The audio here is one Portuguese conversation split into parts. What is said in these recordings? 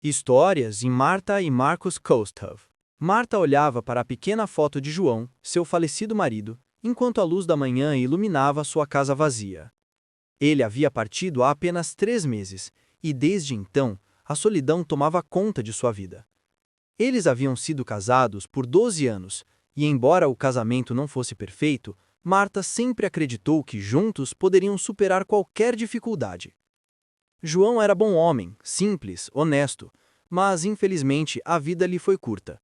Histórias em Marta e Marcus Kostov. Marta olhava para a pequena foto de João, seu falecido marido, enquanto a luz da manhã iluminava sua casa vazia. Ele havia partido há apenas 3 meses, e desde então, a solidão tomava conta de sua vida. Eles haviam sido casados por 12 anos, e embora o casamento não fosse perfeito, Marta sempre acreditou que juntos poderiam superar qualquer dificuldade. João era bom homem, simples, honesto, mas infelizmente a vida lhe foi curta.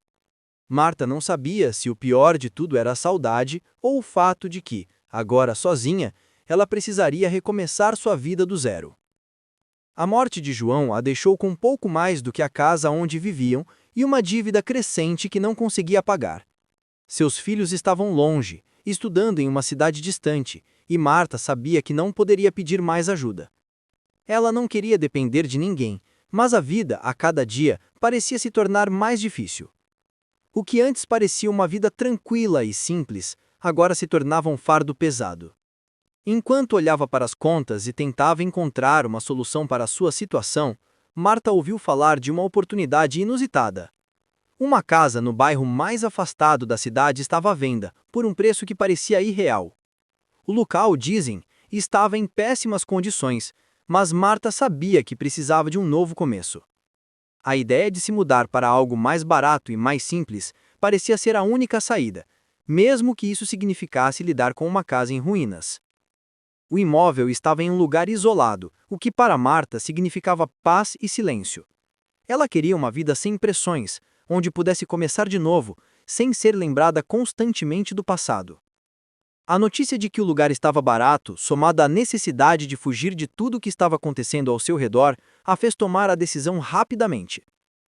Marta não sabia se o pior de tudo era a saudade ou o fato de que, agora sozinha, ela precisaria recomeçar sua vida do zero. A morte de João a deixou com pouco mais do que a casa onde viviam e uma dívida crescente que não conseguia pagar. Seus filhos estavam longe, estudando em uma cidade distante, e Marta sabia que não poderia pedir mais ajuda. Ela não queria depender de ninguém, mas a vida, a cada dia, parecia se tornar mais difícil. O que antes parecia uma vida tranquila e simples, agora se tornava um fardo pesado. Enquanto olhava para as contas e tentava encontrar uma solução para a sua situação, Marta ouviu falar de uma oportunidade inusitada. Uma casa no bairro mais afastado da cidade estava à venda, por um preço que parecia irreal. O local, dizem, estava em péssimas condições, mas Marta sabia que precisava de um novo começo. A ideia de se mudar para algo mais barato e mais simples parecia ser a única saída, mesmo que isso significasse lidar com uma casa em ruínas. O imóvel estava em um lugar isolado, o que para Marta significava paz e silêncio. Ela queria uma vida sem pressões, onde pudesse começar de novo, sem ser lembrada constantemente do passado. A notícia de que o lugar estava barato, somada à necessidade de fugir de tudo o que estava acontecendo ao seu redor, a fez tomar a decisão rapidamente.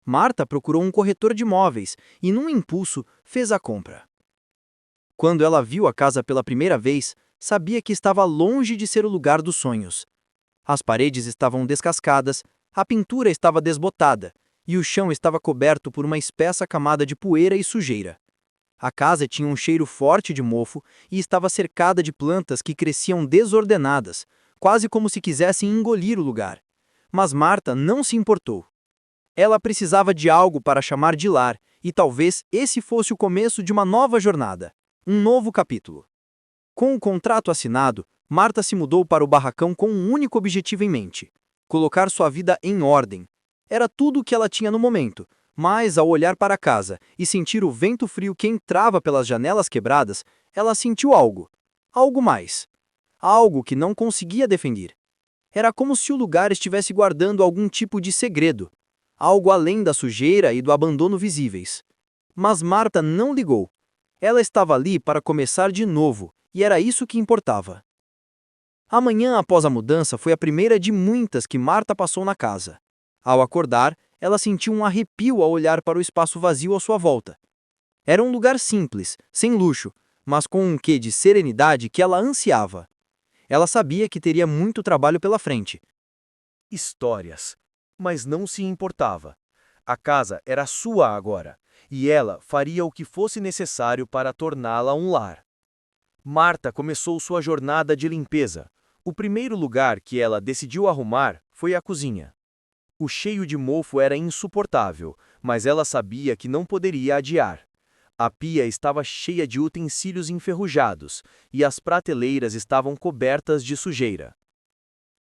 Marta procurou um corretor de imóveis e, num impulso, fez a compra. Quando ela viu a casa pela primeira vez, sabia que estava longe de ser o lugar dos sonhos. As paredes estavam descascadas, a pintura estava desbotada, e o chão estava coberto por uma espessa camada de poeira e sujeira. A casa tinha um cheiro forte de mofo e estava cercada de plantas que cresciam desordenadas, quase como se quisessem engolir o lugar. Mas Marta não se importou. Ela precisava de algo para chamar de lar, e talvez esse fosse o começo de uma nova jornada, um novo capítulo. Com o contrato assinado, Marta se mudou para o barracão com um único objetivo em mente: colocar sua vida em ordem. Era tudo o que ela tinha no momento. Mas, ao olhar para a casa e sentir o vento frio que entrava pelas janelas quebradas, ela sentiu algo. Algo mais. Algo que não conseguia defender. Era como se o lugar estivesse guardando algum tipo de segredo. Algo além da sujeira e do abandono visíveis. Mas Marta não ligou. Ela estava ali para começar de novo, e era isso que importava. A manhã após a mudança foi a primeira de muitas que Marta passou na casa. Ao acordar, ela sentiu um arrepio ao olhar para o espaço vazio à sua volta. Era um lugar simples, sem luxo, mas com um quê de serenidade que ela ansiava. Ela sabia que teria muito trabalho pela frente. Histórias. Mas não se importava. A casa era sua agora, e ela faria o que fosse necessário para torná-la um lar. Marta começou sua jornada de limpeza. O primeiro lugar que ela decidiu arrumar foi a cozinha. O cheiro de mofo era insuportável, mas ela sabia que não poderia adiar. A pia estava cheia de utensílios enferrujados, e as prateleiras estavam cobertas de sujeira.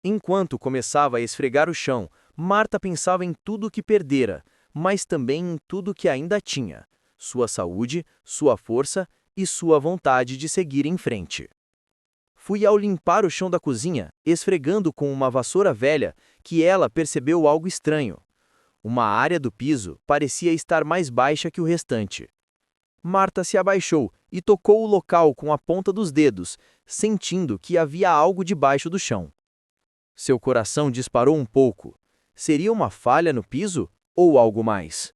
Enquanto começava a esfregar o chão, Marta pensava em tudo que perdera, mas também em tudo que ainda tinha: sua saúde, sua força e sua vontade de seguir em frente. Fui ao limpar o chão da cozinha, esfregando com uma vassoura velha, que ela percebeu algo estranho. Uma área do piso parecia estar mais baixa que o restante. Marta se abaixou e tocou o local com a ponta dos dedos, sentindo que havia algo debaixo do chão. Seu coração disparou um pouco. Seria uma falha no piso ou algo mais?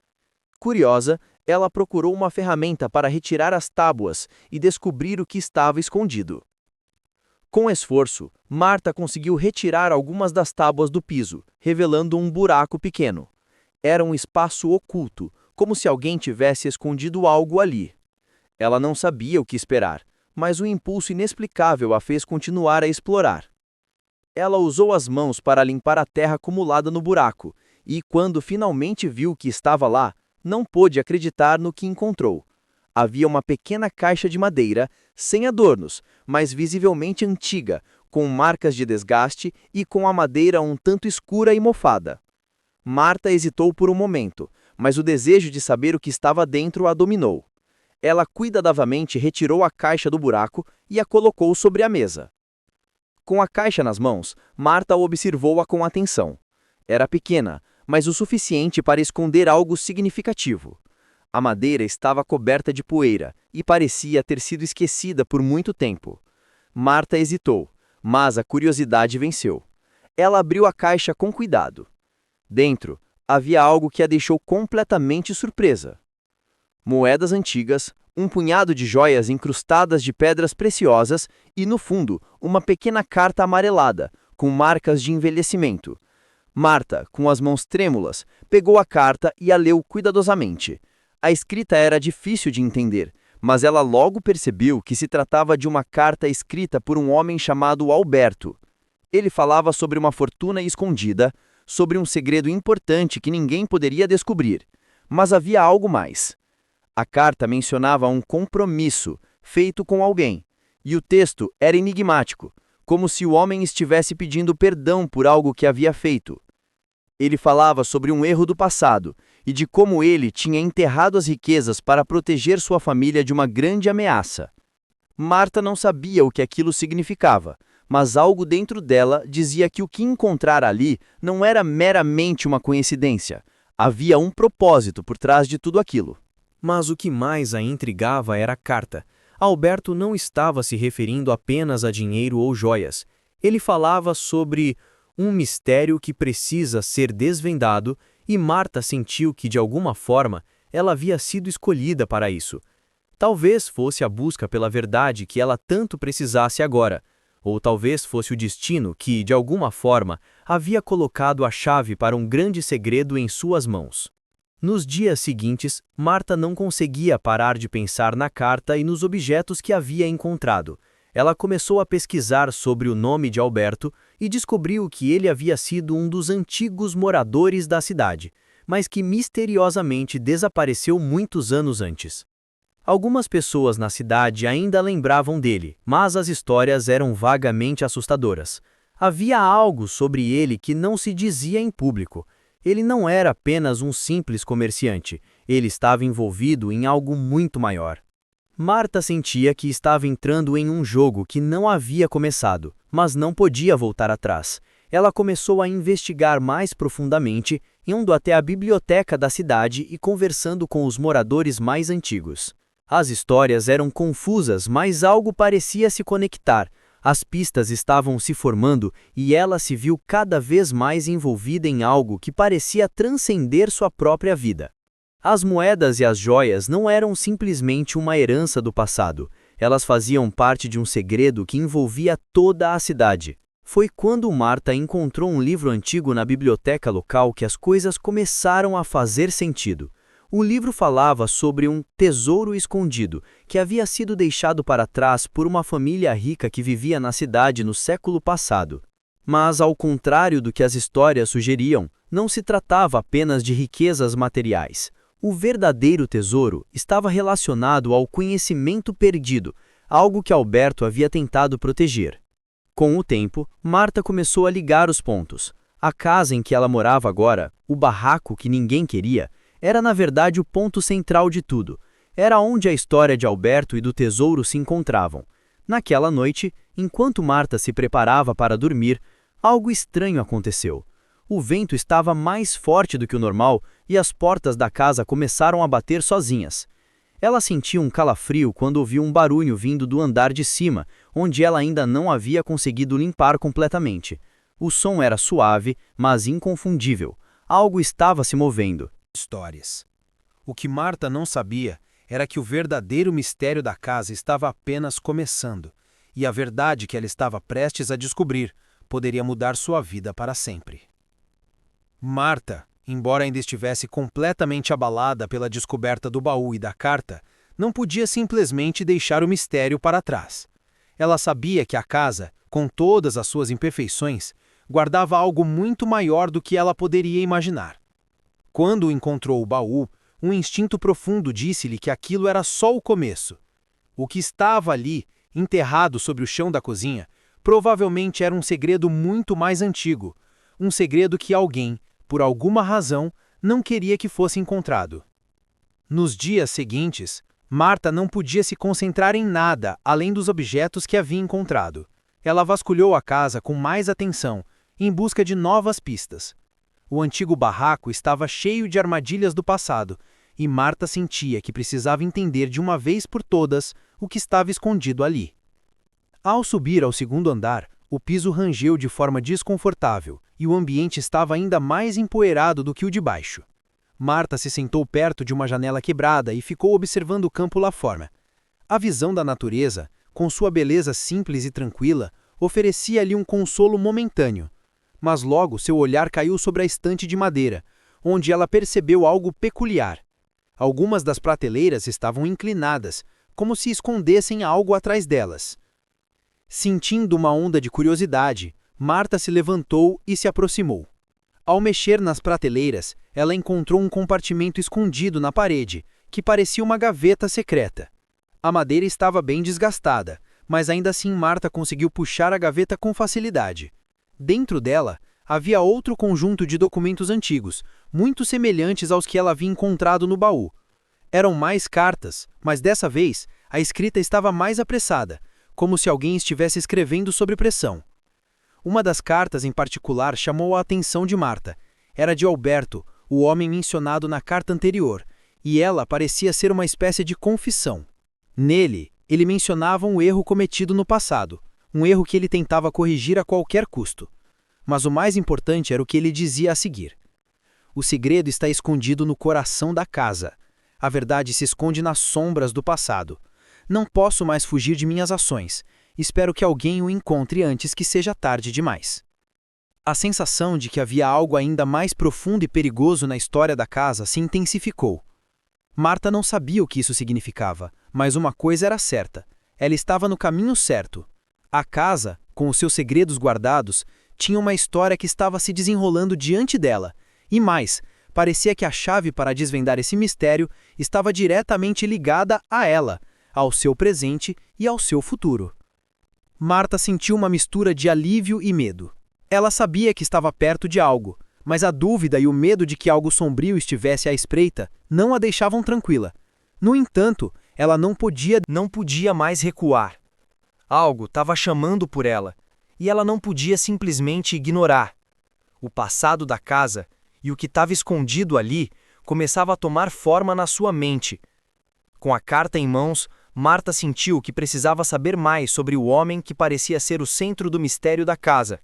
Curiosa, ela procurou uma ferramenta para retirar as tábuas e descobrir o que estava escondido. Com esforço, Marta conseguiu retirar algumas das tábuas do piso, revelando um buraco pequeno. Era um espaço oculto, como se alguém tivesse escondido algo ali. Ela não sabia o que esperar, mas um impulso inexplicável a fez continuar a explorar. Ela usou as mãos para limpar a terra acumulada no buraco, e, quando finalmente viu que estava lá, não pôde acreditar no que encontrou. Havia uma pequena caixa de madeira, sem adornos, mas visivelmente antiga, com marcas de desgaste e com a madeira um tanto escura e mofada. Marta hesitou por um momento, mas o desejo de saber o que estava dentro a dominou. Ela cuidadosamente retirou a caixa do buraco e a colocou sobre a mesa. Com a caixa nas mãos, Marta observou-a com atenção. Era pequena, mas o suficiente para esconder algo significativo. A madeira estava coberta de poeira e parecia ter sido esquecida por muito tempo. Marta hesitou, mas a curiosidade venceu. Ela abriu a caixa com cuidado. Dentro, havia algo que a deixou completamente surpresa. Moedas antigas, um punhado de joias incrustadas de pedras preciosas e, no fundo, uma pequena carta amarelada, com marcas de envelhecimento. Marta, com as mãos trêmulas, pegou a carta e a leu cuidadosamente. A escrita era difícil de entender, mas ela logo percebeu que se tratava de uma carta escrita por um homem chamado Alberto. Ele falava sobre uma fortuna escondida, sobre um segredo importante que ninguém poderia descobrir. Mas havia algo mais. A carta mencionava um compromisso feito com alguém, e o texto era enigmático, como se o homem estivesse pedindo perdão por algo que havia feito. Ele falava sobre um erro do passado e de como ele tinha enterrado as riquezas para proteger sua família de uma grande ameaça. Marta não sabia o que aquilo significava, mas algo dentro dela dizia que o que encontrara ali não era meramente uma coincidência. Havia um propósito por trás de tudo aquilo. Mas o que mais a intrigava era a carta. Alberto não estava se referindo apenas a dinheiro ou joias. Ele falava sobre um mistério que precisa ser desvendado, e Marta sentiu que, de alguma forma, ela havia sido escolhida para isso. Talvez fosse a busca pela verdade que ela tanto precisasse agora, ou talvez fosse o destino que, de alguma forma, havia colocado a chave para um grande segredo em suas mãos. Nos dias seguintes, Marta não conseguia parar de pensar na carta e nos objetos que havia encontrado. Ela começou a pesquisar sobre o nome de Alberto e descobriu que ele havia sido um dos antigos moradores da cidade, mas que misteriosamente desapareceu muitos anos antes. Algumas pessoas na cidade ainda lembravam dele, mas as histórias eram vagamente assustadoras. Havia algo sobre ele que não se dizia em público. Ele não era apenas um simples comerciante, ele estava envolvido em algo muito maior. Marta sentia que estava entrando em um jogo que não havia começado, mas não podia voltar atrás. Ela começou a investigar mais profundamente, indo até a biblioteca da cidade e conversando com os moradores mais antigos. As histórias eram confusas, mas algo parecia se conectar. As pistas estavam se formando e ela se viu cada vez mais envolvida em algo que parecia transcender sua própria vida. As moedas e as joias não eram simplesmente uma herança do passado, elas faziam parte de um segredo que envolvia toda a cidade. Foi quando Marta encontrou um livro antigo na biblioteca local que as coisas começaram a fazer sentido. O livro falava sobre um tesouro escondido que havia sido deixado para trás por uma família rica que vivia na cidade no século passado. Mas, ao contrário do que as histórias sugeriam, não se tratava apenas de riquezas materiais. O verdadeiro tesouro estava relacionado ao conhecimento perdido, algo que Alberto havia tentado proteger. Com o tempo, Marta começou a ligar os pontos. A casa em que ela morava agora, o barraco que ninguém queria, era na verdade o ponto central de tudo. Era onde a história de Alberto e do tesouro se encontravam. Naquela noite, enquanto Marta se preparava para dormir, algo estranho aconteceu. O vento estava mais forte do que o normal e as portas da casa começaram a bater sozinhas. Ela sentiu um calafrio quando ouviu um barulho vindo do andar de cima, onde ela ainda não havia conseguido limpar completamente. O som era suave, mas inconfundível. Algo estava se movendo. Histórias. O que Marta não sabia era que o verdadeiro mistério da casa estava apenas começando, e a verdade que ela estava prestes a descobrir poderia mudar sua vida para sempre. Marta, embora ainda estivesse completamente abalada pela descoberta do baú e da carta, não podia simplesmente deixar o mistério para trás. Ela sabia que a casa, com todas as suas imperfeições, guardava algo muito maior do que ela poderia imaginar. Quando encontrou o baú, um instinto profundo disse-lhe que aquilo era só o começo. O que estava ali, enterrado sobre o chão da cozinha, provavelmente era um segredo muito mais antigo, um segredo que alguém, por alguma razão, não queria que fosse encontrado. Nos dias seguintes, Marta não podia se concentrar em nada além dos objetos que havia encontrado. Ela vasculhou a casa com mais atenção, em busca de novas pistas. O antigo barraco estava cheio de armadilhas do passado, e Marta sentia que precisava entender de uma vez por todas o que estava escondido ali. Ao subir ao segundo andar, o piso rangeu de forma desconfortável e o ambiente estava ainda mais empoeirado do que o de baixo. Marta se sentou perto de uma janela quebrada e ficou observando o campo lá fora. A visão da natureza, com sua beleza simples e tranquila, oferecia-lhe um consolo momentâneo. Mas logo seu olhar caiu sobre a estante de madeira, onde ela percebeu algo peculiar. Algumas das prateleiras estavam inclinadas, como se escondessem algo atrás delas. Sentindo uma onda de curiosidade, Marta se levantou e se aproximou. Ao mexer nas prateleiras, ela encontrou um compartimento escondido na parede, que parecia uma gaveta secreta. A madeira estava bem desgastada, mas ainda assim Marta conseguiu puxar a gaveta com facilidade. Dentro dela, havia outro conjunto de documentos antigos, muito semelhantes aos que ela havia encontrado no baú. Eram mais cartas, mas dessa vez, a escrita estava mais apressada, como se alguém estivesse escrevendo sob pressão. Uma das cartas em particular chamou a atenção de Marta. Era de Alberto, o homem mencionado na carta anterior, e ela parecia ser uma espécie de confissão. Nele, ele mencionava um erro cometido no passado, um erro que ele tentava corrigir a qualquer custo. Mas o mais importante era o que ele dizia a seguir. O segredo está escondido no coração da casa. A verdade se esconde nas sombras do passado. Não posso mais fugir de minhas ações. Espero que alguém o encontre antes que seja tarde demais. A sensação de que havia algo ainda mais profundo e perigoso na história da casa se intensificou. Marta não sabia o que isso significava, mas uma coisa era certa. Ela estava no caminho certo. A casa, com os seus segredos guardados, tinha uma história que estava se desenrolando diante dela. E mais, parecia que a chave para desvendar esse mistério estava diretamente ligada a ela, ao seu presente e ao seu futuro. Marta sentiu uma mistura de alívio e medo. Ela sabia que estava perto de algo, mas a dúvida e o medo de que algo sombrio estivesse à espreita não a deixavam tranquila. No entanto, ela não podia mais recuar. Algo estava chamando por ela, e ela não podia simplesmente ignorar. O passado da casa e o que estava escondido ali começava a tomar forma na sua mente. Com a carta em mãos, Marta sentiu que precisava saber mais sobre o homem que parecia ser o centro do mistério da casa.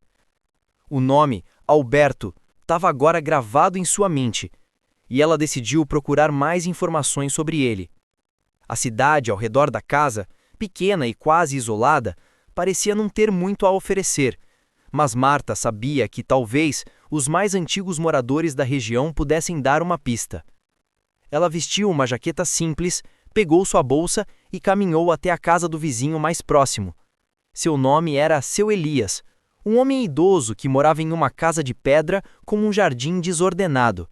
O nome, Alberto, estava agora gravado em sua mente, e ela decidiu procurar mais informações sobre ele. A cidade ao redor da casa, pequena e quase isolada, parecia não ter muito a oferecer, mas Marta sabia que talvez os mais antigos moradores da região pudessem dar uma pista. Ela vestiu uma jaqueta simples, pegou sua bolsa e caminhou até a casa do vizinho mais próximo. Seu nome era Seu Elias, um homem idoso que morava em uma casa de pedra com um jardim desordenado.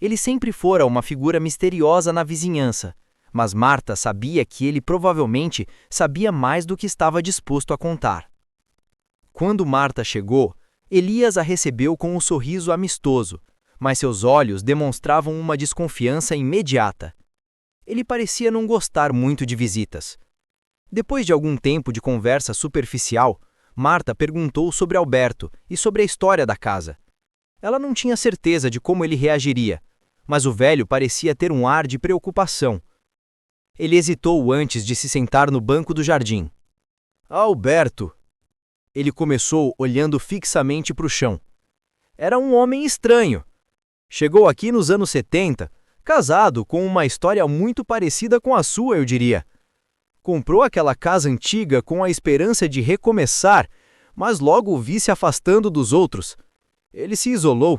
Ele sempre fora uma figura misteriosa na vizinhança, mas Marta sabia que ele provavelmente sabia mais do que estava disposto a contar. Quando Marta chegou, Elias a recebeu com um sorriso amistoso, mas seus olhos demonstravam uma desconfiança imediata. Ele parecia não gostar muito de visitas. Depois de algum tempo de conversa superficial, Marta perguntou sobre Alberto e sobre a história da casa. Ela não tinha certeza de como ele reagiria, mas o velho parecia ter um ar de preocupação. Ele hesitou antes de se sentar no banco do jardim. Alberto! Ele começou olhando fixamente para o chão. Era um homem estranho. Chegou aqui nos anos 70, casado com uma história muito parecida com a sua, eu diria. Comprou aquela casa antiga com a esperança de recomeçar, mas logo o vi se afastando dos outros. Ele se isolou.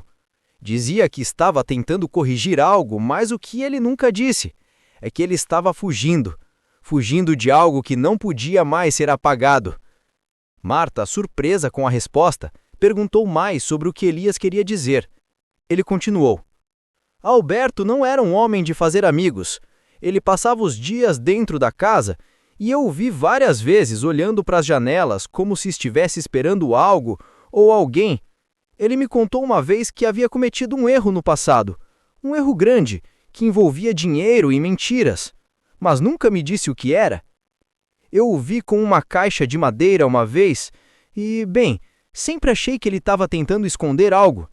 Dizia que estava tentando corrigir algo, mas o que ele nunca disse é que ele estava fugindo de algo que não podia mais ser apagado. Marta, surpresa com a resposta, perguntou mais sobre o que Elias queria dizer. Ele continuou: Alberto não era um homem de fazer amigos. Ele passava os dias dentro da casa e eu o vi várias vezes olhando para as janelas como se estivesse esperando algo ou alguém. Ele me contou uma vez que havia cometido um erro no passado, um erro grande, que envolvia dinheiro e mentiras, mas nunca me disse o que era. Eu o vi com uma caixa de madeira uma vez e, bem, sempre achei que ele estava tentando esconder algo.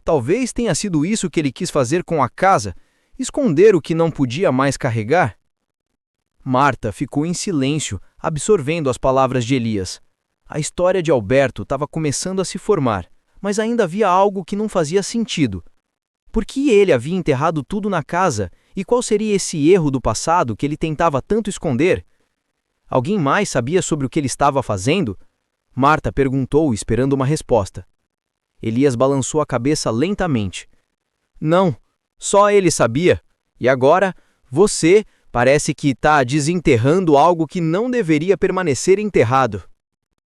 Talvez tenha sido isso que ele quis fazer com a casa, esconder o que não podia mais carregar. Marta ficou em silêncio, absorvendo as palavras de Elias. A história de Alberto estava começando a se formar, mas ainda havia algo que não fazia sentido. Por que ele havia enterrado tudo na casa e qual seria esse erro do passado que ele tentava tanto esconder? Alguém mais sabia sobre o que ele estava fazendo? Marta perguntou, esperando uma resposta. Elias balançou a cabeça lentamente. Não, só ele sabia. E agora, você parece que está desenterrando algo que não deveria permanecer enterrado.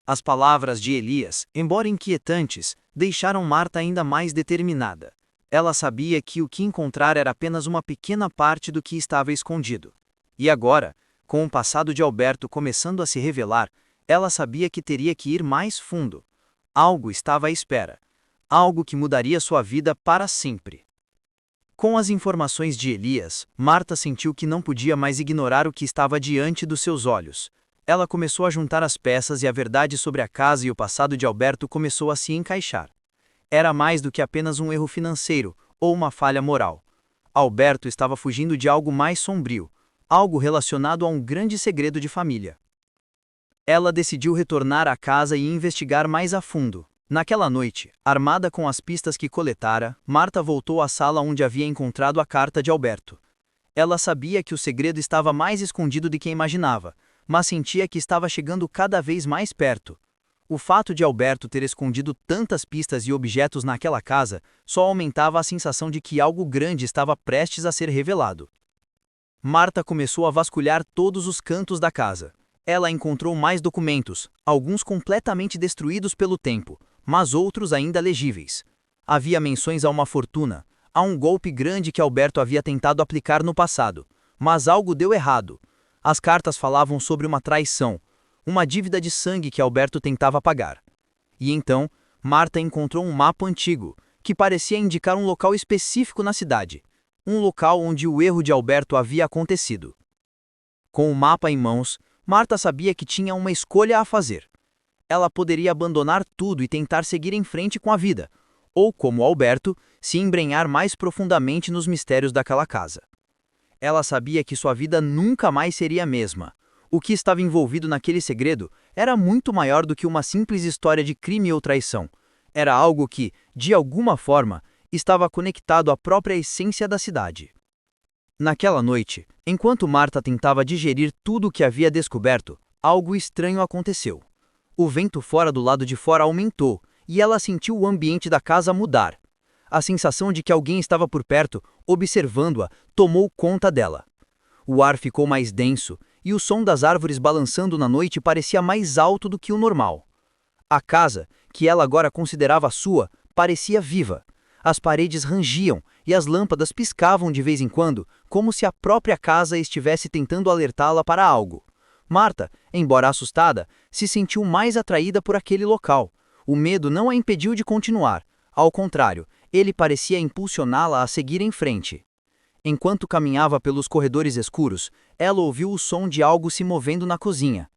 As palavras de Elias, embora inquietantes, deixaram Marta ainda mais determinada. Ela sabia que o que encontrar era apenas uma pequena parte do que estava escondido. E agora, com o passado de Alberto começando a se revelar, ela sabia que teria que ir mais fundo. Algo estava à espera. Algo que mudaria sua vida para sempre. Com as informações de Elias, Marta sentiu que não podia mais ignorar o que estava diante dos seus olhos. Ela começou a juntar as peças e a verdade sobre a casa e o passado de Alberto começou a se encaixar. Era mais do que apenas um erro financeiro ou uma falha moral. Alberto estava fugindo de algo mais sombrio, algo relacionado a um grande segredo de família. Ela decidiu retornar à casa e investigar mais a fundo. Naquela noite, armada com as pistas que coletara, Marta voltou à sala onde havia encontrado a carta de Alberto. Ela sabia que o segredo estava mais escondido do que imaginava, mas sentia que estava chegando cada vez mais perto. O fato de Alberto ter escondido tantas pistas e objetos naquela casa só aumentava a sensação de que algo grande estava prestes a ser revelado. Marta começou a vasculhar todos os cantos da casa. Ela encontrou mais documentos, alguns completamente destruídos pelo tempo, mas outros ainda legíveis. Havia menções a uma fortuna, a um golpe grande que Alberto havia tentado aplicar no passado, mas algo deu errado. As cartas falavam sobre uma traição, uma dívida de sangue que Alberto tentava pagar. E então, Marta encontrou um mapa antigo, que parecia indicar um local específico na cidade, um local onde o erro de Alberto havia acontecido. Com o mapa em mãos, Marta sabia que tinha uma escolha a fazer. Ela poderia abandonar tudo e tentar seguir em frente com a vida, ou, como Alberto, se embrenhar mais profundamente nos mistérios daquela casa. Ela sabia que sua vida nunca mais seria a mesma. O que estava envolvido naquele segredo era muito maior do que uma simples história de crime ou traição. Era algo que, de alguma forma, estava conectado à própria essência da cidade. Naquela noite, enquanto Marta tentava digerir tudo o que havia descoberto, algo estranho aconteceu. O vento fora do lado de fora aumentou, e ela sentiu o ambiente da casa mudar. A sensação de que alguém estava por perto, observando-a, tomou conta dela. O ar ficou mais denso, e o som das árvores balançando na noite parecia mais alto do que o normal. A casa, que ela agora considerava sua, parecia viva. As paredes rangiam, e as lâmpadas piscavam de vez em quando, como se a própria casa estivesse tentando alertá-la para algo. Marta, embora assustada, se sentiu mais atraída por aquele local. O medo não a impediu de continuar. Ao contrário, ele parecia impulsioná-la a seguir em frente. Enquanto caminhava pelos corredores escuros, ela ouviu o som de algo se movendo na cozinha.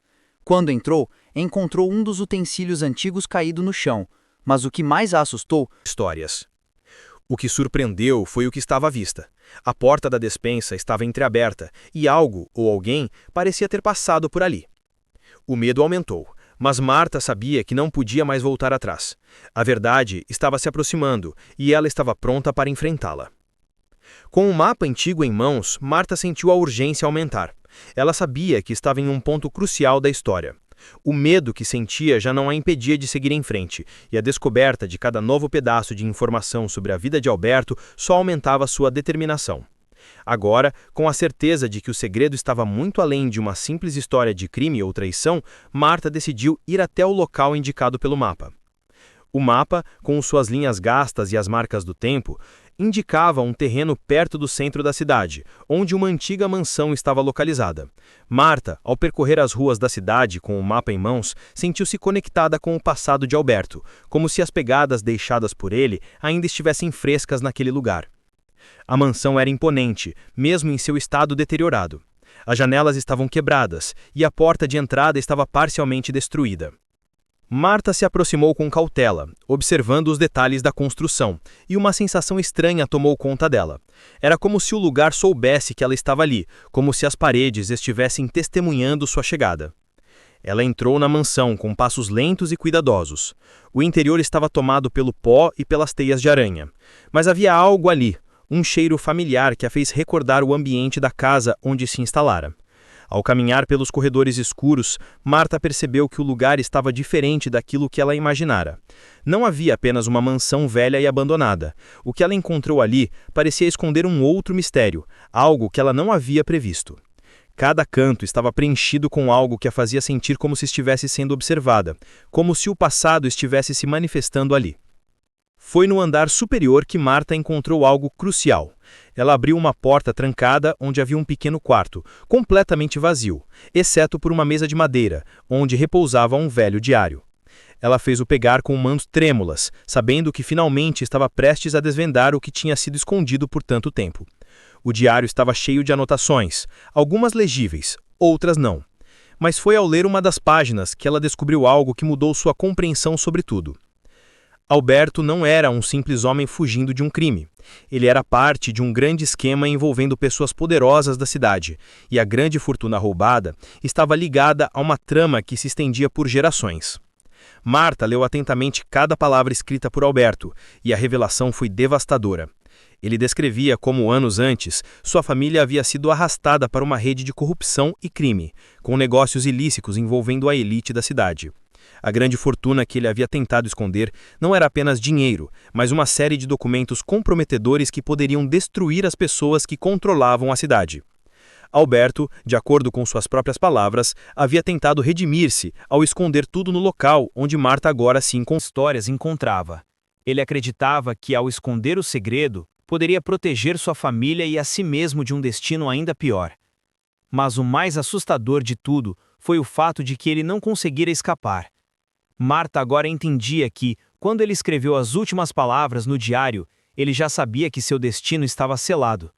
Quando entrou, encontrou um dos utensílios antigos caído no chão, mas o que mais a assustou... Histórias. O que surpreendeu foi o que estava à vista. A porta da despensa estava entreaberta e algo, ou alguém, parecia ter passado por ali. O medo aumentou, mas Marta sabia que não podia mais voltar atrás. A verdade estava se aproximando e ela estava pronta para enfrentá-la. Com o mapa antigo em mãos, Marta sentiu a urgência aumentar. Ela sabia que estava em um ponto crucial da história. O medo que sentia já não a impedia de seguir em frente, e a descoberta de cada novo pedaço de informação sobre a vida de Alberto só aumentava sua determinação. Agora, com a certeza de que o segredo estava muito além de uma simples história de crime ou traição, Marta decidiu ir até o local indicado pelo mapa. O mapa, com suas linhas gastas e as marcas do tempo, indicava um terreno perto do centro da cidade, onde uma antiga mansão estava localizada. Marta, ao percorrer as ruas da cidade com o mapa em mãos, sentiu-se conectada com o passado de Alberto, como se as pegadas deixadas por ele ainda estivessem frescas naquele lugar. A mansão era imponente, mesmo em seu estado deteriorado. As janelas estavam quebradas e a porta de entrada estava parcialmente destruída. Marta se aproximou com cautela, observando os detalhes da construção, e uma sensação estranha tomou conta dela. Era como se o lugar soubesse que ela estava ali, como se as paredes estivessem testemunhando sua chegada. Ela entrou na mansão com passos lentos e cuidadosos. O interior estava tomado pelo pó e pelas teias de aranha. Mas havia algo ali, um cheiro familiar que a fez recordar o ambiente da casa onde se instalara. Ao caminhar pelos corredores escuros, Marta percebeu que o lugar estava diferente daquilo que ela imaginara. Não havia apenas uma mansão velha e abandonada. O que ela encontrou ali parecia esconder um outro mistério, algo que ela não havia previsto. Cada canto estava preenchido com algo que a fazia sentir como se estivesse sendo observada, como se o passado estivesse se manifestando ali. Foi no andar superior que Marta encontrou algo crucial. Ela abriu uma porta trancada onde havia um pequeno quarto, completamente vazio, exceto por uma mesa de madeira, onde repousava um velho diário. Ela fez-o pegar com mãos trêmulas, sabendo que finalmente estava prestes a desvendar o que tinha sido escondido por tanto tempo. O diário estava cheio de anotações, algumas legíveis, outras não. Mas foi ao ler uma das páginas que ela descobriu algo que mudou sua compreensão sobre tudo. Alberto não era um simples homem fugindo de um crime. Ele era parte de um grande esquema envolvendo pessoas poderosas da cidade, e a grande fortuna roubada estava ligada a uma trama que se estendia por gerações. Marta leu atentamente cada palavra escrita por Alberto, e a revelação foi devastadora. Ele descrevia como, anos antes, sua família havia sido arrastada para uma rede de corrupção e crime, com negócios ilícitos envolvendo a elite da cidade. A grande fortuna que ele havia tentado esconder não era apenas dinheiro, mas uma série de documentos comprometedores que poderiam destruir as pessoas que controlavam a cidade. Alberto, de acordo com suas próprias palavras, havia tentado redimir-se ao esconder tudo no local onde Marta agora se encontrava. Ele acreditava que, ao esconder o segredo, poderia proteger sua família e a si mesmo de um destino ainda pior. Mas o mais assustador de tudo foi o fato de que ele não conseguira escapar. Marta agora entendia que, quando ele escreveu as últimas palavras no diário, ele já sabia que seu destino estava selado.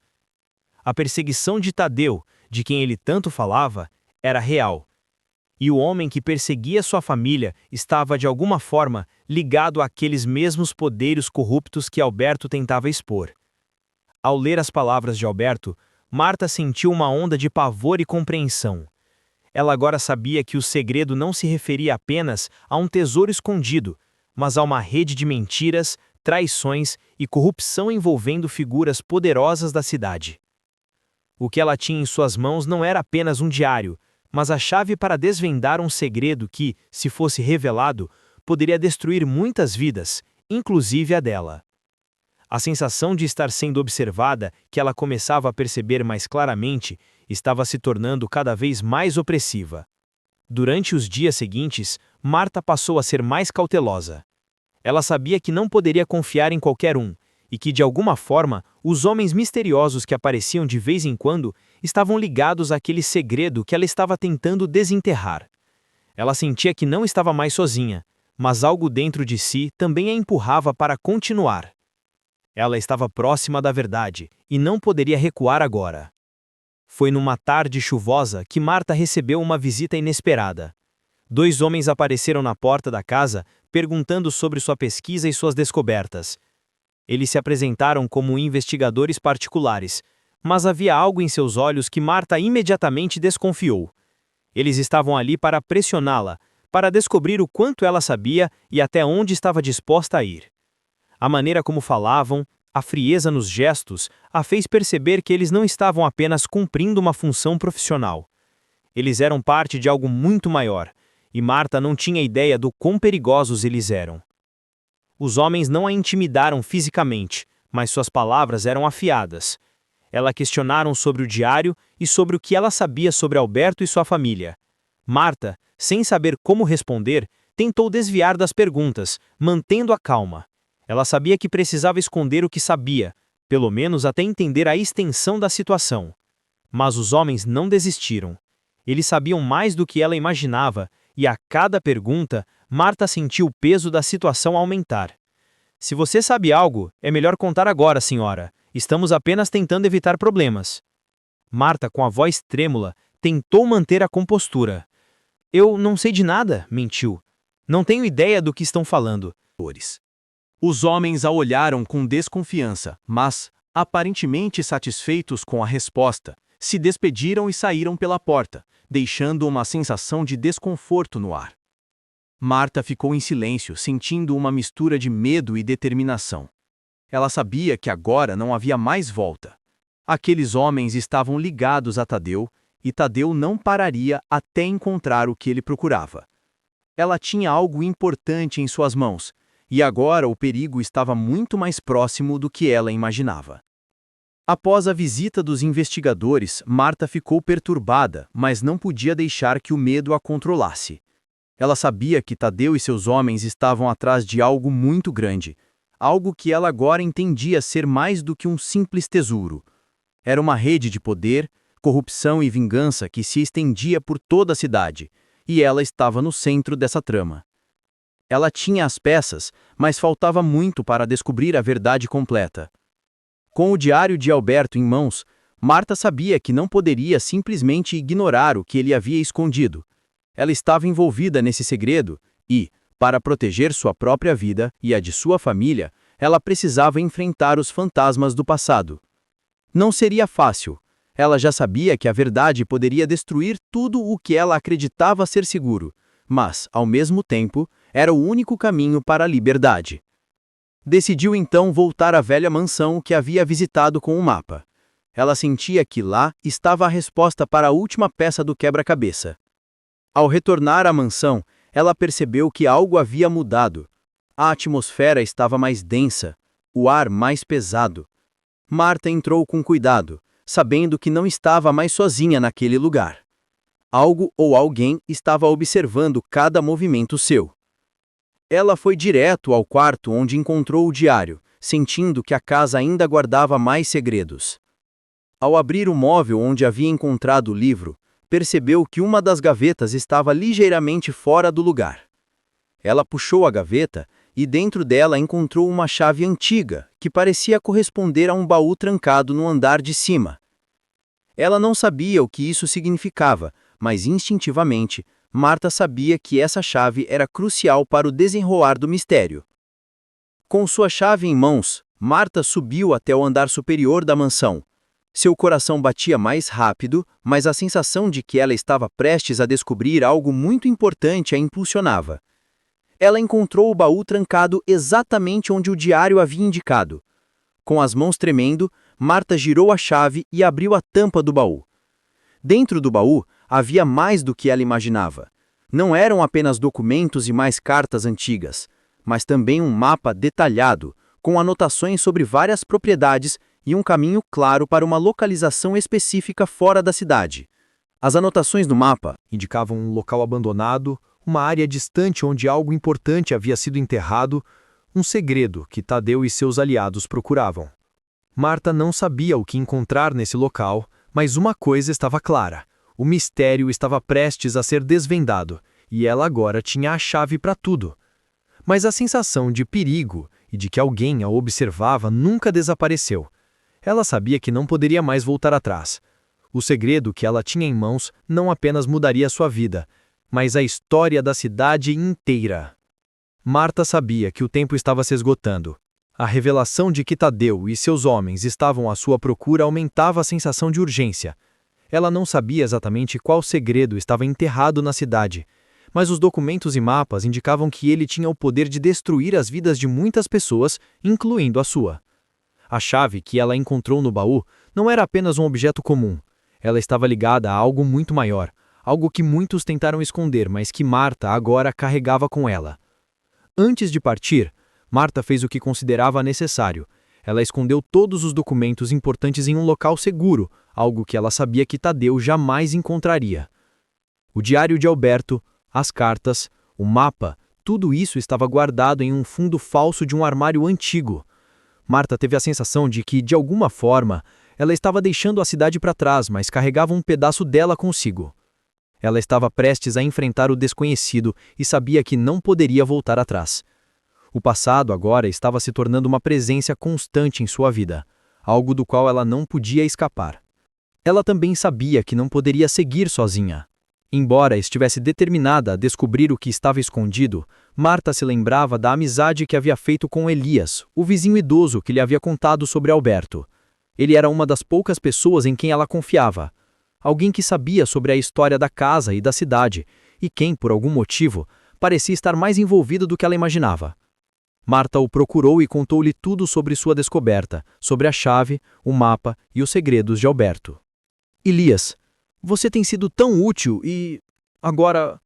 A perseguição de Tadeu, de quem ele tanto falava, era real. E o homem que perseguia sua família estava, de alguma forma, ligado àqueles mesmos poderes corruptos que Alberto tentava expor. Ao ler as palavras de Alberto, Marta sentiu uma onda de pavor e compreensão. Ela agora sabia que o segredo não se referia apenas a um tesouro escondido, mas a uma rede de mentiras, traições e corrupção envolvendo figuras poderosas da cidade. O que ela tinha em suas mãos não era apenas um diário, mas a chave para desvendar um segredo que, se fosse revelado, poderia destruir muitas vidas, inclusive a dela. A sensação de estar sendo observada, que ela começava a perceber mais claramente, estava se tornando cada vez mais opressiva. Durante os dias seguintes, Marta passou a ser mais cautelosa. Ela sabia que não poderia confiar em qualquer um, e que, de alguma forma, os homens misteriosos que apareciam de vez em quando estavam ligados àquele segredo que ela estava tentando desenterrar. Ela sentia que não estava mais sozinha, mas algo dentro de si também a empurrava para continuar. Ela estava próxima da verdade e não poderia recuar agora. Foi numa tarde chuvosa que Marta recebeu uma visita inesperada. 2 homens apareceram na porta da casa perguntando sobre sua pesquisa e suas descobertas. Eles se apresentaram como investigadores particulares, mas havia algo em seus olhos que Marta imediatamente desconfiou. Eles estavam ali para pressioná-la, para descobrir o quanto ela sabia e até onde estava disposta a ir. A maneira como falavam, a frieza nos gestos, a fez perceber que eles não estavam apenas cumprindo uma função profissional. Eles eram parte de algo muito maior, e Marta não tinha ideia do quão perigosos eles eram. Os homens não a intimidaram fisicamente, mas suas palavras eram afiadas. Ela questionaram sobre o diário e sobre o que ela sabia sobre Alberto e sua família. Marta, sem saber como responder, tentou desviar das perguntas, mantendo a calma. Ela sabia que precisava esconder o que sabia, pelo menos até entender a extensão da situação. Mas os homens não desistiram. Eles sabiam mais do que ela imaginava, e a cada pergunta, Marta sentiu o peso da situação aumentar. Se você sabe algo, é melhor contar agora, senhora. Estamos apenas tentando evitar problemas. Marta, com a voz trêmula, tentou manter a compostura. Eu não sei de nada, mentiu. Não tenho ideia do que estão falando. Os homens a olharam com desconfiança, mas, aparentemente satisfeitos com a resposta, se despediram e saíram pela porta, deixando uma sensação de desconforto no ar. Marta ficou em silêncio, sentindo uma mistura de medo e determinação. Ela sabia que agora não havia mais volta. Aqueles homens estavam ligados a Tadeu, e Tadeu não pararia até encontrar o que ele procurava. Ela tinha algo importante em suas mãos, e agora o perigo estava muito mais próximo do que ela imaginava. Após a visita dos investigadores, Marta ficou perturbada, mas não podia deixar que o medo a controlasse. Ela sabia que Tadeu e seus homens estavam atrás de algo muito grande, algo que ela agora entendia ser mais do que um simples tesouro. Era uma rede de poder, corrupção e vingança que se estendia por toda a cidade, e ela estava no centro dessa trama. Ela tinha as peças, mas faltava muito para descobrir a verdade completa. Com o diário de Alberto em mãos, Marta sabia que não poderia simplesmente ignorar o que ele havia escondido. Ela estava envolvida nesse segredo e, para proteger sua própria vida e a de sua família, ela precisava enfrentar os fantasmas do passado. Não seria fácil. Ela já sabia que a verdade poderia destruir tudo o que ela acreditava ser seguro, mas, ao mesmo tempo, era o único caminho para a liberdade. Decidiu então voltar à velha mansão que havia visitado com o mapa. Ela sentia que lá estava a resposta para a última peça do quebra-cabeça. Ao retornar à mansão, ela percebeu que algo havia mudado. A atmosfera estava mais densa, o ar mais pesado. Marta entrou com cuidado, sabendo que não estava mais sozinha naquele lugar. Algo ou alguém estava observando cada movimento seu. Ela foi direto ao quarto onde encontrou o diário, sentindo que a casa ainda guardava mais segredos. Ao abrir o móvel onde havia encontrado o livro, percebeu que uma das gavetas estava ligeiramente fora do lugar. Ela puxou a gaveta e dentro dela encontrou uma chave antiga, que parecia corresponder a um baú trancado no andar de cima. Ela não sabia o que isso significava, mas instintivamente, Marta sabia que essa chave era crucial para o desenrolar do mistério. Com sua chave em mãos, Marta subiu até o andar superior da mansão. Seu coração batia mais rápido, mas a sensação de que ela estava prestes a descobrir algo muito importante a impulsionava. Ela encontrou o baú trancado exatamente onde o diário havia indicado. Com as mãos tremendo, Marta girou a chave e abriu a tampa do baú. Dentro do baú, havia mais do que ela imaginava. Não eram apenas documentos e mais cartas antigas, mas também um mapa detalhado, com anotações sobre várias propriedades e um caminho claro para uma localização específica fora da cidade. As anotações do mapa Indicavam um local abandonado, uma área distante onde algo importante havia sido enterrado, um segredo que Tadeu e seus aliados procuravam. Marta não sabia o que encontrar nesse local, mas uma coisa estava clara: o mistério estava prestes a ser desvendado, e ela agora tinha a chave para tudo. Mas a sensação de perigo e de que alguém a observava nunca desapareceu. Ela sabia que não poderia mais voltar atrás. O segredo que ela tinha em mãos não apenas mudaria sua vida, mas a história da cidade inteira. Marta sabia que o tempo estava se esgotando. A revelação de que Tadeu e seus homens estavam à sua procura aumentava a sensação de urgência. Ela não sabia exatamente qual segredo estava enterrado na cidade, mas os documentos e mapas indicavam que ele tinha o poder de destruir as vidas de muitas pessoas, incluindo a sua. A chave que ela encontrou no baú não era apenas um objeto comum. Ela estava ligada a algo muito maior, algo que muitos tentaram esconder, mas que Marta agora carregava com ela. Antes de partir, Marta fez o que considerava necessário. Ela escondeu todos os documentos importantes em um local seguro, algo que ela sabia que Tadeu jamais encontraria. O diário de Alberto, as cartas, o mapa tudo isso estava guardado em um fundo falso de um armário antigo. Marta teve a sensação de que, de alguma forma, ela estava deixando a cidade para trás, mas carregava um pedaço dela consigo. Ela estava prestes a enfrentar o desconhecido e sabia que não poderia voltar atrás. O passado agora estava se tornando uma presença constante em sua vida, algo do qual ela não podia escapar. Ela também sabia que não poderia seguir sozinha. Embora estivesse determinada a descobrir o que estava escondido, Marta se lembrava da amizade que havia feito com Elias, o vizinho idoso que lhe havia contado sobre Alberto. Ele era uma das poucas pessoas em quem ela confiava. Alguém que sabia sobre a história da casa e da cidade, e quem, por algum motivo, parecia estar mais envolvido do que ela imaginava. Marta o procurou e contou-lhe tudo sobre sua descoberta, sobre a chave, o mapa e os segredos de Alberto. Elias, você tem sido tão útil e... agora...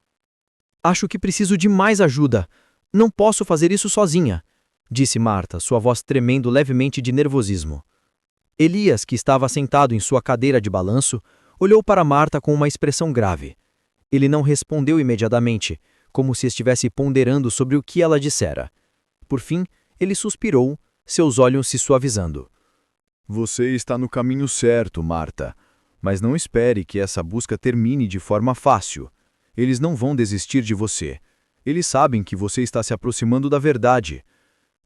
acho que preciso de mais ajuda. Não posso fazer isso sozinha, disse Marta, sua voz tremendo levemente de nervosismo. Elias, que estava sentado em sua cadeira de balanço, olhou para Marta com uma expressão grave. Ele não respondeu imediatamente, como se estivesse ponderando sobre o que ela dissera. Por fim, ele suspirou, seus olhos se suavizando. Você está no caminho certo, Marta. Mas não espere que essa busca termine de forma fácil. Eles não vão desistir de você. Eles sabem que você está se aproximando da verdade.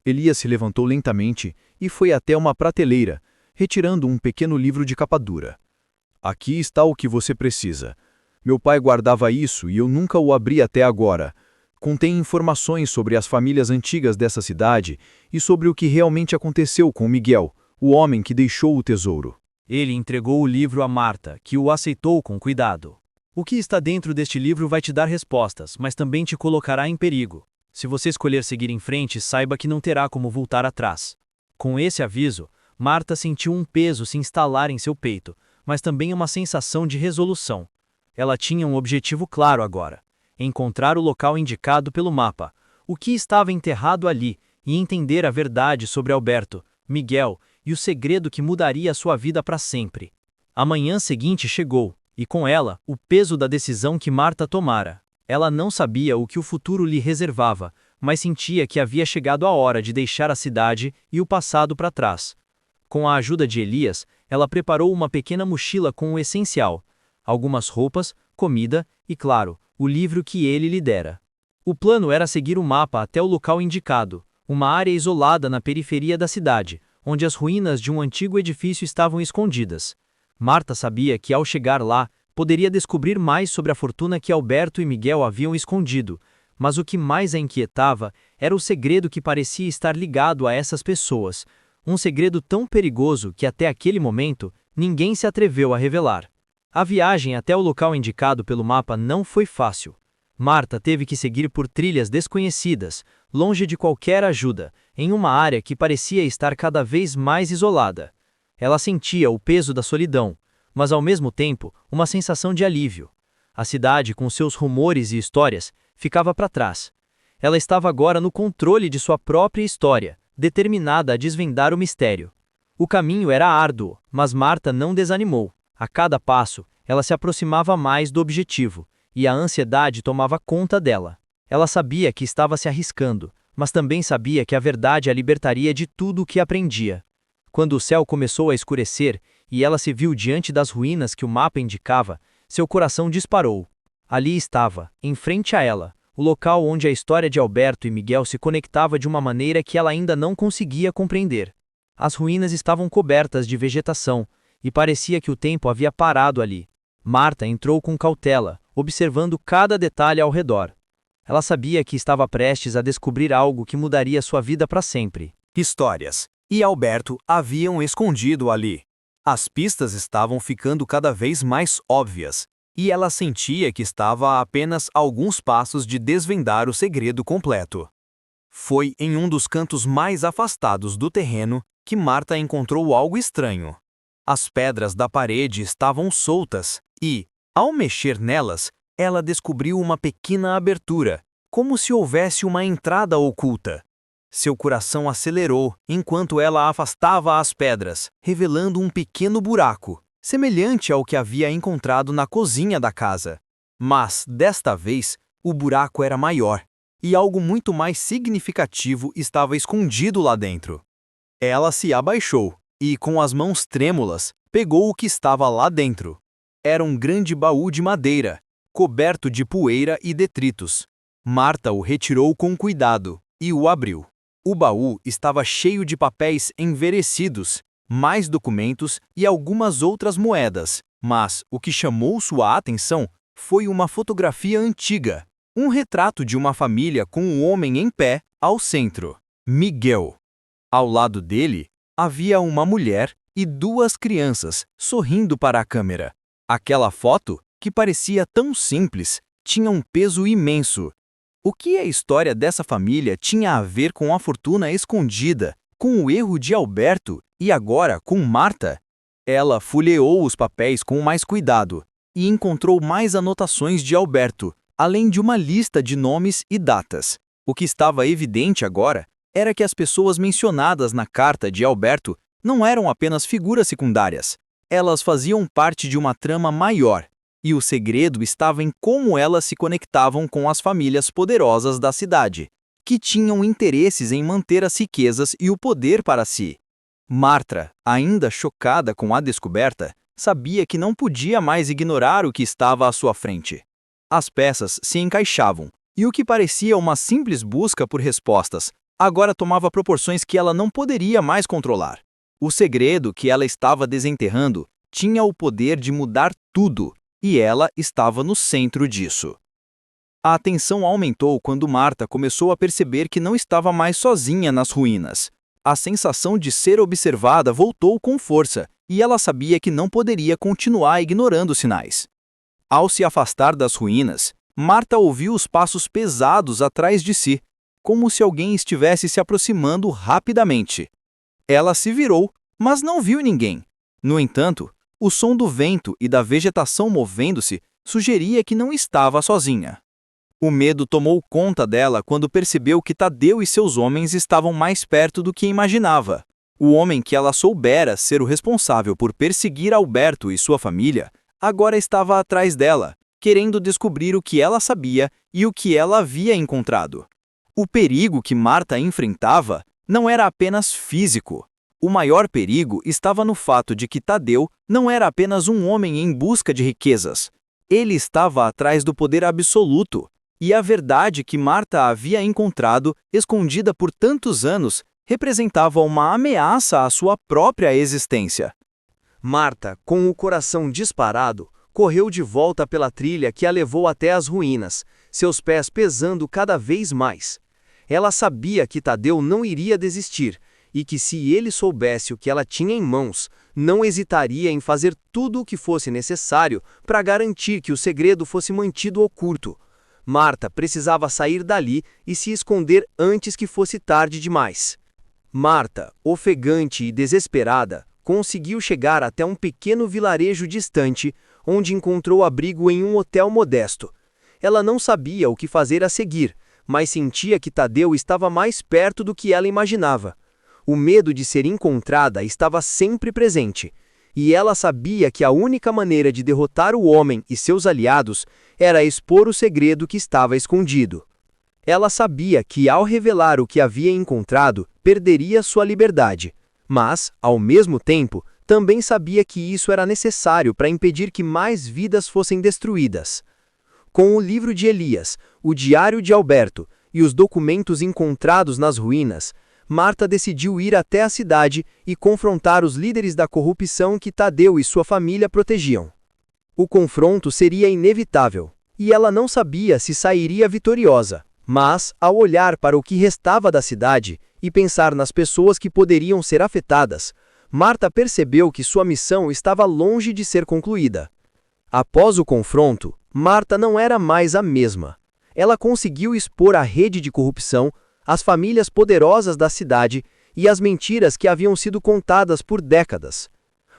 Elias se levantou lentamente e foi até uma prateleira, retirando um pequeno livro de capa dura. Aqui está o que você precisa. Meu pai guardava isso e eu nunca o abri até agora. Contém informações sobre as famílias antigas dessa cidade e sobre o que realmente aconteceu com Miguel, o homem que deixou o tesouro. Ele entregou o livro a Marta, que o aceitou com cuidado. O que está dentro deste livro vai te dar respostas, mas também te colocará em perigo. Se você escolher seguir em frente, saiba que não terá como voltar atrás. Com esse aviso, Marta sentiu um peso se instalar em seu peito, mas também uma sensação de resolução. Ela tinha um objetivo claro agora: encontrar o local indicado pelo mapa, o que estava enterrado ali, e entender a verdade sobre Alberto, Miguel e o segredo que mudaria a sua vida para sempre. A manhã seguinte chegou, e com ela, o peso da decisão que Marta tomara. Ela não sabia o que o futuro lhe reservava, mas sentia que havia chegado a hora de deixar a cidade e o passado para trás. Com a ajuda de Elias, ela preparou uma pequena mochila com o essencial: algumas roupas, comida e, claro, o livro que ele lhe dera. O plano era seguir o mapa até o local indicado, uma área isolada na periferia da cidade, onde as ruínas de um antigo edifício estavam escondidas. Marta sabia que, ao chegar lá, poderia descobrir mais sobre a fortuna que Alberto e Miguel haviam escondido, mas o que mais a inquietava era o segredo que parecia estar ligado a essas pessoas, um segredo tão perigoso que até aquele momento ninguém se atreveu a revelar. A viagem até o local indicado pelo mapa não foi fácil. Marta teve que seguir por trilhas desconhecidas, longe de qualquer ajuda, em uma área que parecia estar cada vez mais isolada. Ela sentia o peso da solidão, mas ao mesmo tempo uma sensação de alívio. A cidade, com seus rumores e histórias, ficava para trás. Ela estava agora no controle de sua própria história, determinada a desvendar o mistério. O caminho era árduo, mas Marta não desanimou. A cada passo, ela se aproximava mais do objetivo, e a ansiedade tomava conta dela. Ela sabia que estava se arriscando, mas também sabia que a verdade a libertaria de tudo o que aprendia. Quando o céu começou a escurecer e ela se viu diante das ruínas que o mapa indicava, seu coração disparou. Ali estava, em frente a ela, o local onde a história de Alberto e Miguel se conectava de uma maneira que ela ainda não conseguia compreender. As ruínas estavam cobertas de vegetação, e parecia que o tempo havia parado ali. Marta entrou com cautela, observando cada detalhe ao redor. Ela sabia que estava prestes a descobrir algo que mudaria sua vida para sempre. Histórias. E Alberto haviam escondido ali. As pistas estavam ficando cada vez mais óbvias, e ela sentia que estava a apenas alguns passos de desvendar o segredo completo. Foi em um dos cantos mais afastados do terreno que Marta encontrou algo estranho. As pedras da parede estavam soltas e, ao mexer nelas, ela descobriu uma pequena abertura, como se houvesse uma entrada oculta. Seu coração acelerou enquanto ela afastava as pedras, revelando um pequeno buraco, semelhante ao que havia encontrado na cozinha da casa. Mas, desta vez, o buraco era maior. e algo muito mais significativo estava escondido lá dentro. Ela se abaixou e, com as mãos trêmulas, pegou o que estava lá dentro. Era um grande baú de madeira, coberto de poeira e detritos. Marta o retirou com cuidado e o abriu. O baú estava cheio de papéis envelhecidos, mais documentos e algumas outras moedas, mas o que chamou sua atenção foi uma fotografia antiga, um retrato de uma família com um homem em pé ao centro, Miguel. Ao lado dele, havia uma mulher e 2 crianças sorrindo para a câmera. Aquela foto, que parecia tão simples, tinha um peso imenso. O que a história dessa família tinha a ver com a fortuna escondida, com o erro de Alberto e agora com Marta? Ela folheou os papéis com mais cuidado e encontrou mais anotações de Alberto, além de uma lista de nomes e datas. O que estava evidente agora era que as pessoas mencionadas na carta de Alberto não eram apenas figuras secundárias. Elas faziam parte de uma trama maior, e o segredo estava em como elas se conectavam com as famílias poderosas da cidade, que tinham interesses em manter as riquezas e o poder para si. Marta, ainda chocada com a descoberta, sabia que não podia mais ignorar o que estava à sua frente. As peças se encaixavam, e o que parecia uma simples busca por respostas, agora tomava proporções que ela não poderia mais controlar. O segredo que ela estava desenterrando tinha o poder de mudar tudo, e ela estava no centro disso. A atenção aumentou quando Marta começou a perceber que não estava mais sozinha nas ruínas. A sensação de ser observada voltou com força, e ela sabia que não poderia continuar ignorando os sinais. Ao se afastar das ruínas, Marta ouviu os passos pesados atrás de si, como se alguém estivesse se aproximando rapidamente. Ela se virou, mas não viu ninguém. No entanto, o som do vento e da vegetação movendo-se sugeria que não estava sozinha. O medo tomou conta dela quando percebeu que Tadeu e seus homens estavam mais perto do que imaginava. O homem que ela soubera ser o responsável por perseguir Alberto e sua família, agora estava atrás dela, querendo descobrir o que ela sabia e o que ela havia encontrado. O perigo que Marta enfrentava não era apenas físico. O maior perigo estava no fato de que Tadeu não era apenas um homem em busca de riquezas. Ele estava atrás do poder absoluto, e a verdade que Marta havia encontrado, escondida por tantos anos, representava uma ameaça à sua própria existência. Marta, com o coração disparado, correu de volta pela trilha que a levou até as ruínas, seus pés pesando cada vez mais. Ela sabia que Tadeu não iria desistir, e que se ele soubesse o que ela tinha em mãos, não hesitaria em fazer tudo o que fosse necessário para garantir que o segredo fosse mantido oculto. Marta precisava sair dali e se esconder antes que fosse tarde demais. Marta, ofegante e desesperada, conseguiu chegar até um pequeno vilarejo distante, onde encontrou abrigo em um hotel modesto. Ela não sabia o que fazer a seguir, mas sentia que Tadeu estava mais perto do que ela imaginava. O medo de ser encontrada estava sempre presente, e ela sabia que a única maneira de derrotar o homem e seus aliados era expor o segredo que estava escondido. Ela sabia que, ao revelar o que havia encontrado, perderia sua liberdade, mas, ao mesmo tempo, também sabia que isso era necessário para impedir que mais vidas fossem destruídas. Com o livro de Elias, o diário de Alberto e os documentos encontrados nas ruínas, Marta decidiu ir até a cidade e confrontar os líderes da corrupção que Tadeu e sua família protegiam. O confronto seria inevitável, e ela não sabia se sairia vitoriosa, mas, ao olhar para o que restava da cidade e pensar nas pessoas que poderiam ser afetadas, Marta percebeu que sua missão estava longe de ser concluída. Após o confronto, Marta não era mais a mesma. Ela conseguiu expor a rede de corrupção, as famílias poderosas da cidade e as mentiras que haviam sido contadas por décadas.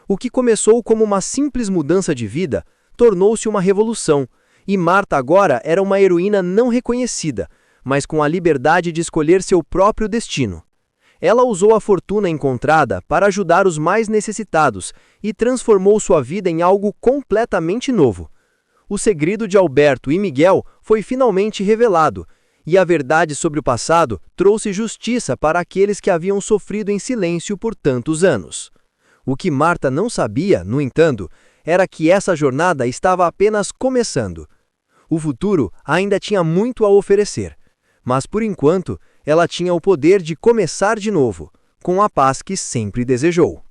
O que começou como uma simples mudança de vida tornou-se uma revolução, e Marta agora era uma heroína não reconhecida, mas com a liberdade de escolher seu próprio destino. Ela usou a fortuna encontrada para ajudar os mais necessitados e transformou sua vida em algo completamente novo. O segredo de Alberto e Miguel foi finalmente revelado, E a verdade sobre o passado trouxe justiça para aqueles que haviam sofrido em silêncio por tantos anos. O que Marta não sabia, no entanto, era que essa jornada estava apenas começando. O futuro ainda tinha muito a oferecer, mas por enquanto ela tinha o poder de começar de novo, com a paz que sempre desejou.